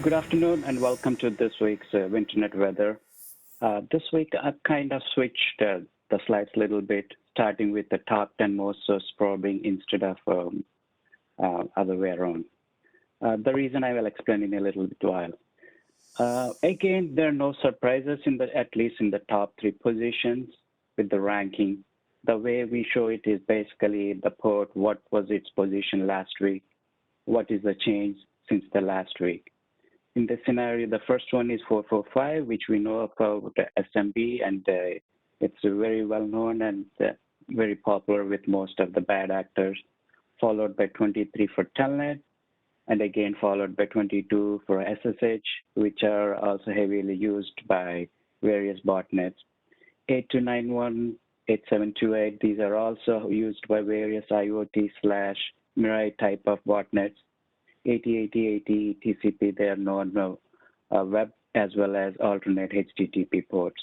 Good afternoon and welcome to this week's Internet Weather. This week I've kind of switched the slides a little bit, starting with the top 10 most source probing instead of other way around. The reason I will explain in a little bit while. Again, there are no surprises at least in the top 3 positions with the ranking. The way we show it is basically the port, what was its position last week, what is the change since the last week. In this scenario, the first one is 445, which we know about SMB, and it's very well known and very popular with most of the bad actors, followed by 23 for Telnet, and again followed by 22 for SSH, which are also heavily used by various botnets. 8291, 8728, these are also used by various IoT/Mirai type of botnets. 8080, TCP, they are known web as well as alternate HTTP ports.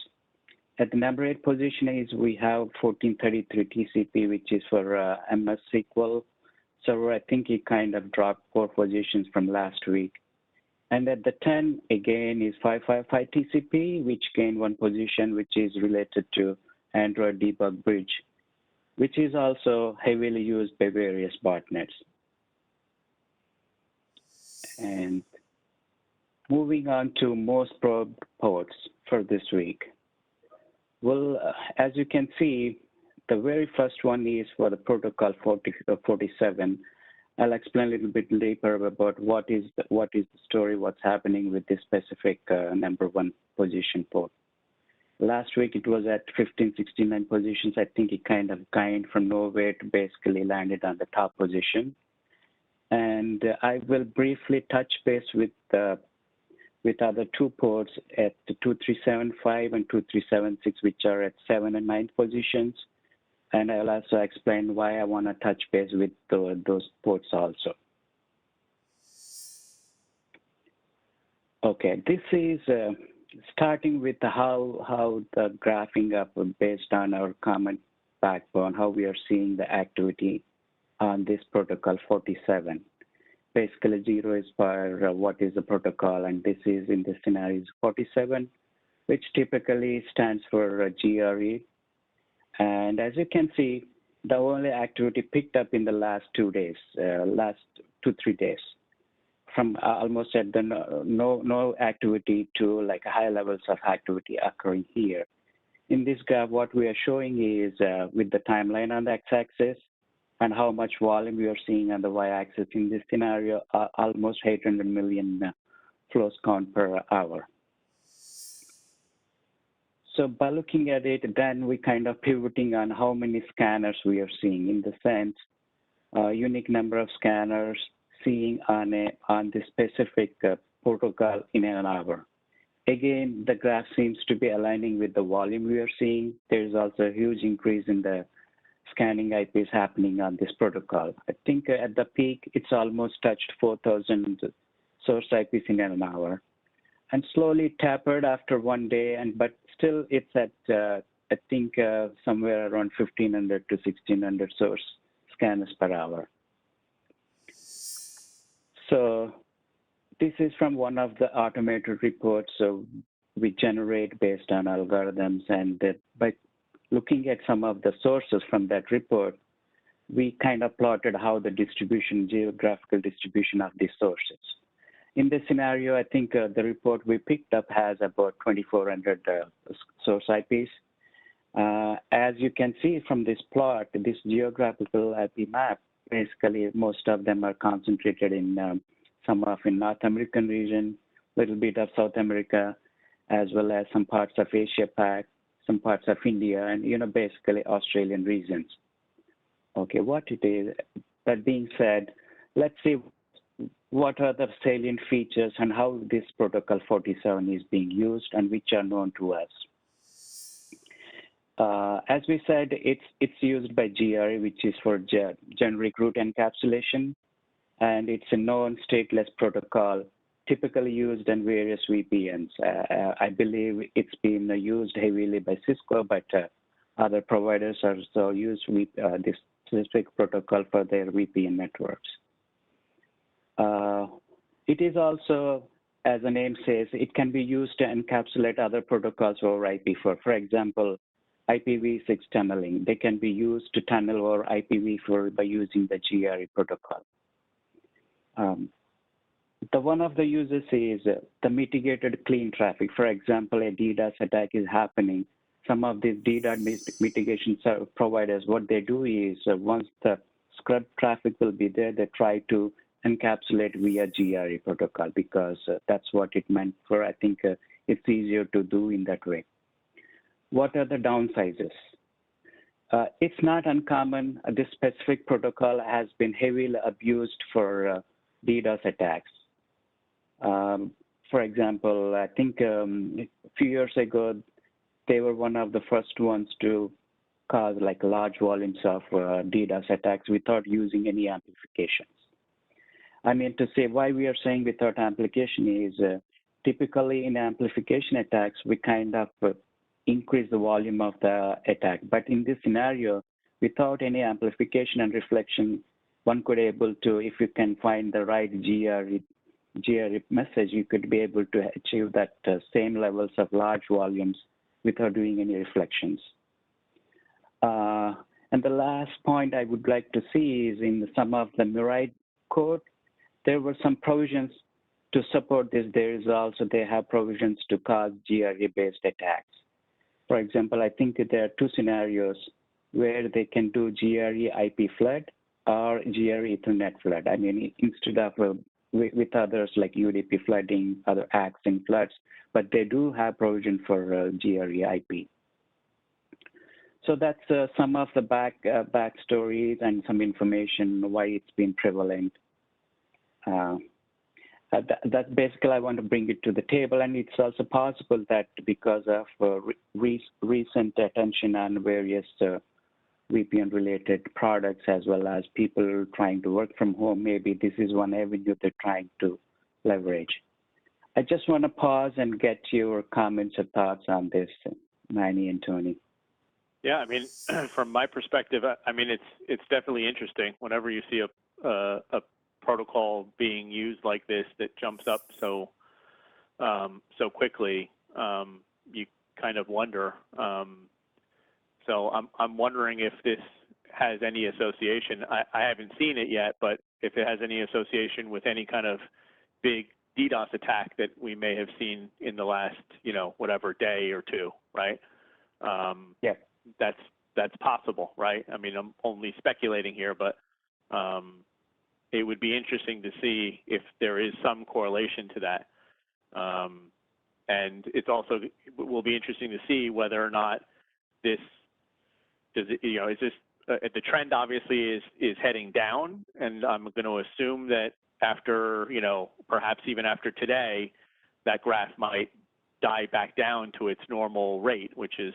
At the number 8 position is we have 1433 TCP, which is for MS SQL server. I think it kind of dropped 4 positions from last week. And at the 10, again, is 555 TCP, which gained 1 position, which is related to Android Debug Bridge, which is also heavily used by various botnets. And moving on to most probed ports for this week. Well, as you can see, the very first one is for the protocol 47. I'll explain a little bit deeper about what is the story, what's happening with this specific number 1 position port. Last week it was at 1569 positions. I think it kind of gained from nowhere to basically landed on the top position. And I will briefly touch base with other 2 ports at 2375 and 2376, which are at 7 and 9 positions. And I'll also explain why I want to touch base with those ports also. Okay, this is starting with how the graphing up based on our common backbone, how we are seeing the activity on this protocol 47. Basically, 0 is for what is the protocol, and this is in this scenario is 47, which typically stands for GRE. And as you can see, the only activity picked up in the last 2 days, last 2-3 days, from almost at the no activity to like high levels of activity occurring here. In this graph, what we are showing is with the timeline on the x-axis, and how much volume we are seeing on the y-axis. In this scenario, almost 800 million flows count per hour. So by looking at it, then we kind of pivoting on how many scanners we are seeing, in the sense, unique number of scanners seeing on the specific protocol in an hour. Again, the graph seems to be aligning with the volume we are seeing. There's also a huge increase in the scanning IPs happening on this protocol. I think at the peak, it's almost touched 4,000 source IPs in an hour, and slowly tapered after 1 day. But still, it's at I think somewhere around 1,500 to 1,600 source scanners per hour. So this is from one of the automated reports we generate based on algorithms, and by looking at some of the sources from that report, we kind of plotted how the geographical distribution of these sources. In this scenario, I think the report we picked up has about 2,400 source IPs. As you can see from this plot, this geographical IP map, basically most of them are concentrated in some of in North American region, little bit of South America, as well as some parts of Asia Pac, some parts of India, and basically Australian regions. Okay, what it is. That being said, let's see what are the salient features and how this protocol 47 is being used and which are known to us. As we said, it's used by GRE, which is for generic root encapsulation, and it's a known stateless protocol typically used in various VPNs. I believe it's been used heavily by Cisco, but other providers also use this specific protocol for their VPN networks. It is also as the name says, it can be used to encapsulate other protocols over IP4. For example, IPv6 tunneling. They can be used to tunnel over IPv4 by using the GRE protocol. One of the uses is the mitigated clean traffic. For example, a DDoS attack is happening. Some of these DDoS mitigation providers, what they do is once the scrub traffic will be there, they try to encapsulate via GRE protocol because that's what it meant for. I think it's easier to do in that way. What are the downsides? It's not uncommon. This specific protocol has been heavily abused for DDoS attacks. For example, I think a few years ago, they were one of the first ones to cause like large volumes of DDoS attacks without using any amplifications. I mean to say why we are saying without amplification is typically in amplification attacks, we kind of increase the volume of the attack. But in this scenario, without any amplification and reflection, one could able to, if you can find the right GRE message, you could be able to achieve that same levels of large volumes without doing any reflections. And the last point I would like to see is in some of the Mirai code, there were some provisions to support this. There is also, they have provisions to cause GRE-based attacks. For example, I think that there are two scenarios where they can do GRE IP flood or GRE Ethernet flood. I mean, instead of with others like UDP flooding, other accessing floods, but they do have provision for GRE IP. So that's some of the backstories and some information why it's been prevalent. That basically I want to bring it to the table, and it's also possible that because of recent attention on various VPN-related products as well as people trying to work from home, maybe this is one avenue they're trying to leverage. I just want to pause and get your comments or thoughts on this, Manny and Tony. Yeah, I mean, from my perspective, I mean, it's definitely interesting whenever you see a protocol being used like this that jumps up so quickly. You kind of wonder. So I'm wondering if this has any association. I haven't seen it yet, but if it has any association with any kind of big DDoS attack that we may have seen in the last, whatever day or two, right? Yeah. That's possible, right? I mean, I'm only speculating here, but it would be interesting to see if there is some correlation to that. And it's also will be interesting to see whether or not this is this the trend obviously is heading down, and I'm going to assume that after perhaps even after today, that graph might die back down to its normal rate, which is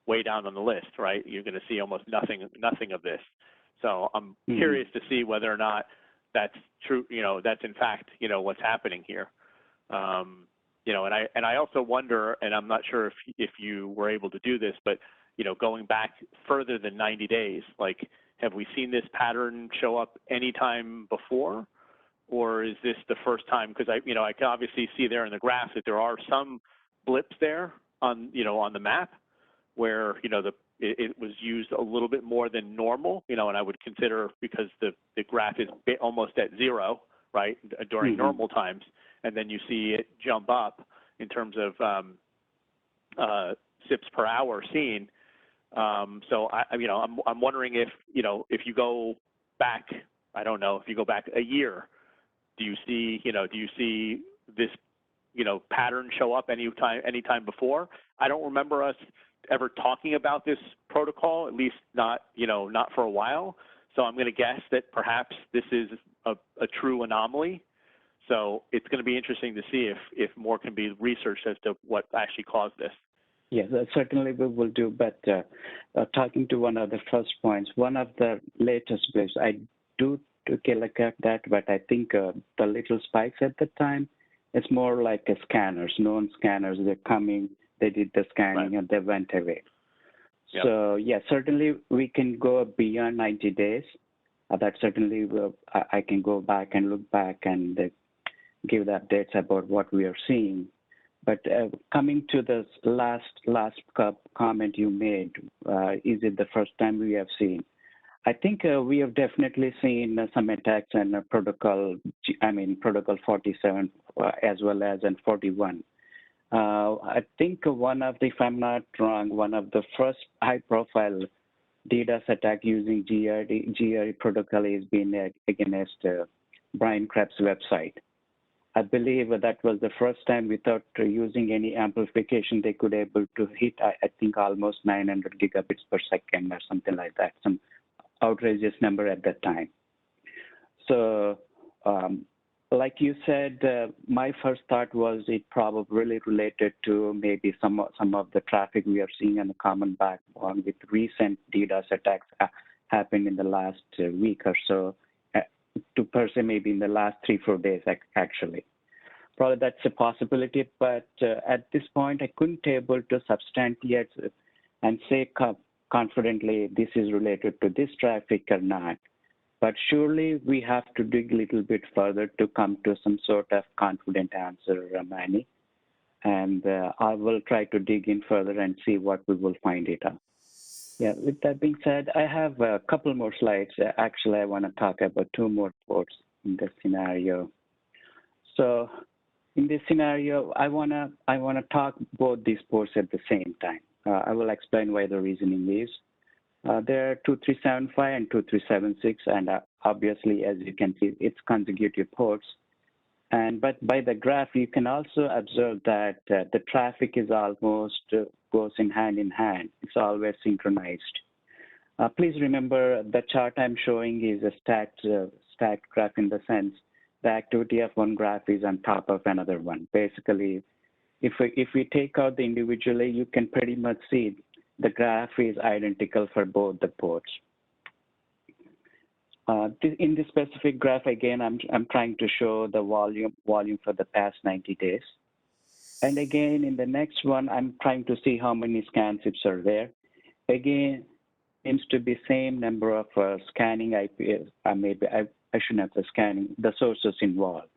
way down on the list, right? You're going to see almost nothing of this. So I'm curious to see whether or not that's true. That's in fact what's happening here. And I also wonder, and I'm not sure if you were able to do this, but going back further than 90 days, like have we seen this pattern show up anytime before, or is this the first time? Because I can obviously see there in the graph that there are some blips there on on the map where it was used a little bit more than normal, and I would consider because the graph is almost at zero, right, during normal times, and then you see it jump up in terms of SIPs per hour seen. So I'm wondering if if you go back, I don't know, if you go back a year, do you see this pattern show up anytime before? I don't remember us ever talking about this protocol, at least not not for a while. So I'm going to guess that perhaps this is a true anomaly. So it's going to be interesting to see if more can be researched as to what actually caused this. Yes, certainly we will do. But talking to one of the first points, one of the latest blips, I do take a look at that, but I think the little spikes at the time, it's more like a scanners, known scanners. They're coming, they did the scanning, right, and they went away. Yep. So yeah, certainly we can go beyond 90 days. That certainly will, I can go back and look back and give the updates about what we are seeing. But coming to this last comment you made, is it the first time we have seen? I think we have definitely seen some attacks on protocol, protocol 47 as well as in 41. I think one of the, if I'm not wrong, one of the first high-profile DDoS attack using GRE protocol has been against Brian Krebs' website. I believe that was the first time without using any amplification, they could able to hit, I think, almost 900 gigabits per second or something like that, some outrageous number at that time. So, like you said, my first thought was it probably really related to maybe some of the traffic we are seeing on the common backbone with recent DDoS attacks happened in the last week or so, to per se maybe in the last 3-4 days actually. Probably that's a possibility, but at this point I couldn't able to substantiate and say confidently this is related to this traffic or not. But surely we have to dig a little bit further to come to some sort of confident answer, Manny. And I will try to dig in further and see what we will find it out. Yeah, with that being said, I have a couple more slides. Actually, I want to talk about 2 more ports in this scenario. So in this scenario, I wanna talk both these ports at the same time. I will explain why the reasoning is. There are 2375 and 2376, and obviously, as you can see, it's consecutive ports. But by the graph, you can also observe that the traffic is almost goes in hand. It's always synchronized. Please remember the chart I'm showing is a stacked graph in the sense the activity of one graph is on top of another one. Basically, if we take out the individually, you can pretty much see the graph is identical for both the ports. In this specific graph, again, I'm trying to show the volume for the past 90 days. And again, in the next one, I'm trying to see how many scan zips are there. Again, seems to be same number of scanning IP. Maybe I shouldn't have the scanning, the sources involved.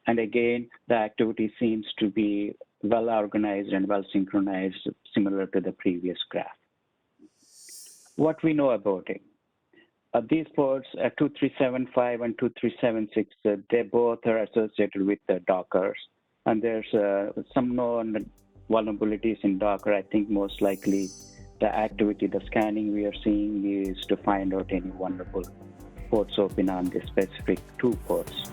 And again, the activity seems to be well organized and well synchronized, similar to the previous graph. What we know about it. These ports, 2375 and 2376, they both are associated with the Dockers. And there's some known vulnerabilities in Docker. I think most likely the activity, the scanning we are seeing is to find out any vulnerable ports open on the specific 2 ports.